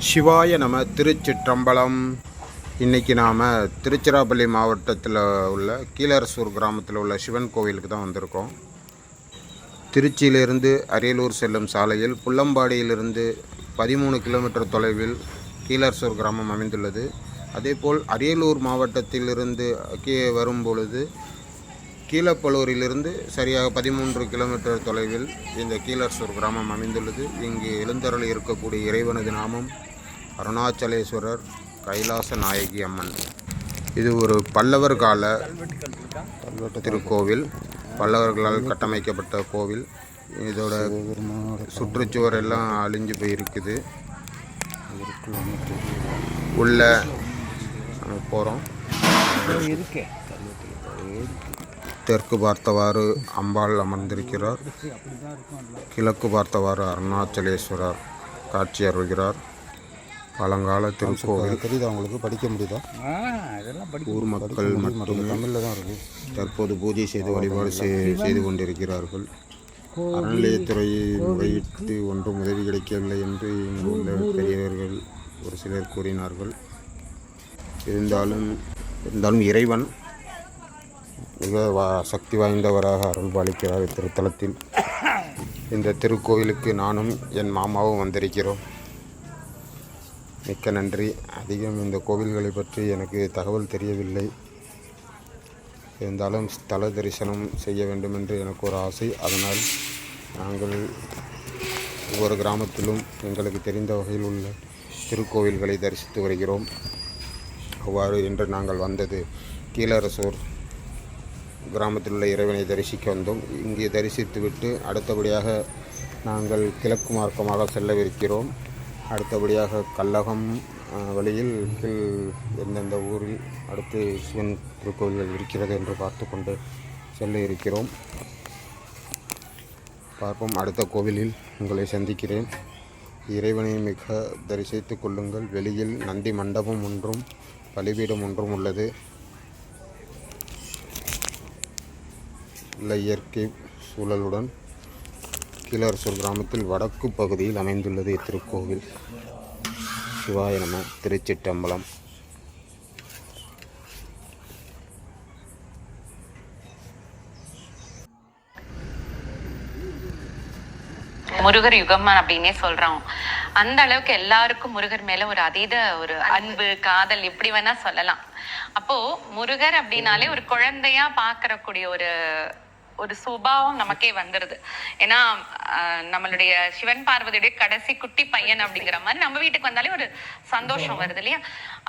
சிவாய நம. திருச்சிற்றம்பலம். இன்றைக்கி நாம் திருச்சிராப்பள்ளி மாவட்டத்தில் உள்ள கீழரசூர் கிராமத்தில் உள்ள சிவன் கோவிலுக்கு தான் வந்திருக்கோம். திருச்சியிலிருந்து அரியலூர் செல்லும் சாலையில் புள்ளம்பாடியிலிருந்து 13 கிலோமீட்டர் தொலைவில் கீழரசூர் கிராமம் அமைந்துள்ளது. அதேபோல் அரியலூர் மாவட்டத்திலிருந்து வரும் பொழுது கீழப்பலூரிலிருந்து சரியாக 13 கிலோமீட்டர் தொலைவில் இந்த கீழரசூர் கிராமம் அமைந்துள்ளது. இங்கு எழுந்தருளி இருக்கக்கூடிய இறைவனது நாமம் அருணாச்சலேஸ்வரர் கைலாச நாயகி அம்மன். இது ஒரு பல்லவர் கால திருக்கோவில், பல்லவர்களால் கட்டமைக்கப்பட்ட கோவில். இதோட சுற்றுச்சுவர் எல்லாம் அழிஞ்சு போயிருக்குது. உள்ள போகிறோம். தெற்கு பார்த்தவாறு அம்பாள் அமர்ந்திருக்கிறார். கிழக்கு பார்த்தவாறு அருணாச்சலேஸ்வரர் காட்சி அருள்கிறார். பழங்கால திருக்கோவில். தெரியுதா உங்களுக்கு? படிக்க முடியுதா? ஊர் மக்கள் மட்டும் தமிழில் தான் இருக்குது. தற்போது பூஜை செய்து வழிபாடு செய்து கொண்டிருக்கிறார்கள். அறநிலையத்துறையை முறையிட்டு ஒன்றும் உதவி கிடைக்கவில்லை என்று இங்கு உள்ள பெரியவர்கள் ஒரு சிலர் கூறினார்கள். இருந்தாலும் இறைவன் மிக சக்தி வாய்ந்தவராக அருள் பாலிக்கிறார் திருத்தலத்தில். இந்த திருக்கோவிலுக்கு நானும் என் மாமாவும் வந்திருக்கிறோம். மிக்க நன்றி. அதிகம் இந்த கோவில்களை பற்றி எனக்கு தகவல் தெரியவில்லை. இருந்தாலும் ஸ்தல தரிசனம் செய்ய வேண்டும் என்று எனக்கு ஒரு ஆசை. அதனால் நாங்கள் ஒவ்வொரு கிராமத்திலும் எங்களுக்கு தெரிந்த வகையில் உள்ள திருக்கோவில்களை தரிசித்து வருகிறோம். அவ்வாறு இன்று நாங்கள் வந்தது கீழரசூர் கிராமத்தில் உள்ள இறைவனை தரிசிக்க வந்தோம். இங்கே தரிசித்துவிட்டு அடுத்தபடியாக நாங்கள் கிழக்கு மார்க்கமாக செல்லவிருக்கிறோம். அடுத்தபடியாக கல்லகம் வழியில் எந்தெந்த ஊரில் அடுத்து சிவன் திருக்கோவில்கள் இருக்கிறது என்று பார்த்து கொண்டு செல்ல இருக்கிறோம். பார்ப்போம். அடுத்த கோவிலில் உங்களை சந்திக்கிறேன். இறைவனை மிக தரிசித்து கொள்ளுங்கள். வெளியில் நந்தி மண்டபம் ஒன்றும் பலிபீடம் ஒன்றும் உள்ளது. நல்ல இயற்கை சூழலுடன் கீழரசூர் கிராமத்தில் வடக்கு பகுதியில் அமைந்துள்ளது இத்திருக்கோவில். சிவாய நம. திருச்சிற்றம்பலம். முருகர் யுகம் அப்படின்னே சொல்றோம். அந்த அளவுக்கு எல்லாருக்கும் முருகர் மேல ஒரு அதீத ஒரு அன்பு, காதல், எப்படி வேணா சொல்லலாம். அப்போ முருகர் அப்படின்னாலே ஒரு குழந்தையா பாக்கக்கூடிய ஒரு சுபாவம் நமக்கே வந்துருது. ஏன்னா நம்மளுடைய சிவன் பார்வதியுடைய கடைசி குட்டி பையன் அப்படிங்கிற மாதிரி நம்ம வீட்டுக்கு வந்தாலே ஒரு சந்தோஷம் வருது இல்லையா?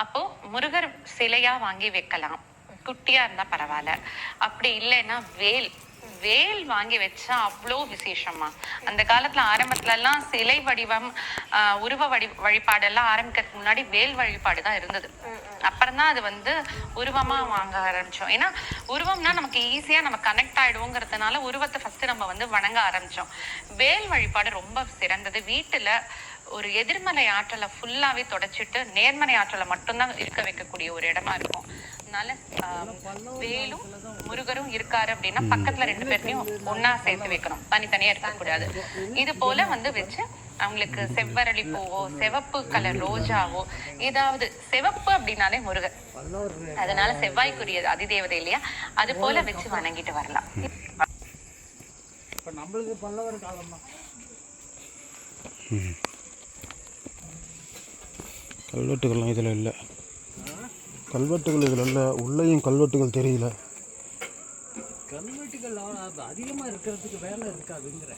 அப்போ முருகர் சிலையா வாங்கி வைக்கலாம். குட்டியா இருந்தா பரவாயில்ல. அப்படி இல்லைன்னா வேல் வாங்கி வச்சா அவ்வளோ விசேஷமா. அந்த காலத்துல ஆரம்பத்துல எல்லாம் சிலை வடிவம், உருவ வழிபாடெல்லாம் ஆரம்பிக்கிறதுக்கு முன்னாடி வேல் வழிபாடு தான் இருந்தது. அப்புறம்தான் அது உருவமா வாங்க ஆரம்பிச்சோம். ஏன்னா உருவம்னா நமக்கு ஈஸியா நம்ம கனெக்ட் ஆயிடுவோங்கிறதுனால உருவத்தை ஃபர்ஸ்ட் நம்ம வணங்க ஆரம்பிச்சோம். வேல் வழிபாடு ரொம்ப சிறந்தது. வீட்டுல ஒரு எதிர்மறை ஆற்றலை ஃபுல்லாவே தொடச்சிட்டு நேர்மறை ஆற்றலை மட்டும்தான் இருக்க வைக்கக்கூடிய ஒரு இடமா இருக்கும். அதனால வேலும் முருகரும் இருக்காரு அப்படின்னா பக்கத்துல 2 பேர்த்தையும் ஒன்னா சேர்த்து வைக்கணும். தனித்தனியா இருக்கக்கூடாது. இது போல வச்சு அவங்களுக்கு செவ்வரளி பூவோ சிவப்பு கலர் ரோஜாவோ, ஏதாவது சிவப்பு அப்படின்னாலே முருகர், அதனால செவ்வாய்க்குரிய அதிதேவதை இல்லையா, அது போல வச்சு வணங்கிட்டு வரலாம். கல்வெட்டுகள்லாம் இதில் இல்லை. கல்வெட்டுகள் இதில் இல்லை. உள்ளேயும் கல்வெட்டுகள் தெரியல. கல்வெட்டுகள் அதிகமாக இருக்கிறதுக்கு வேலை இருக்காதுங்கிற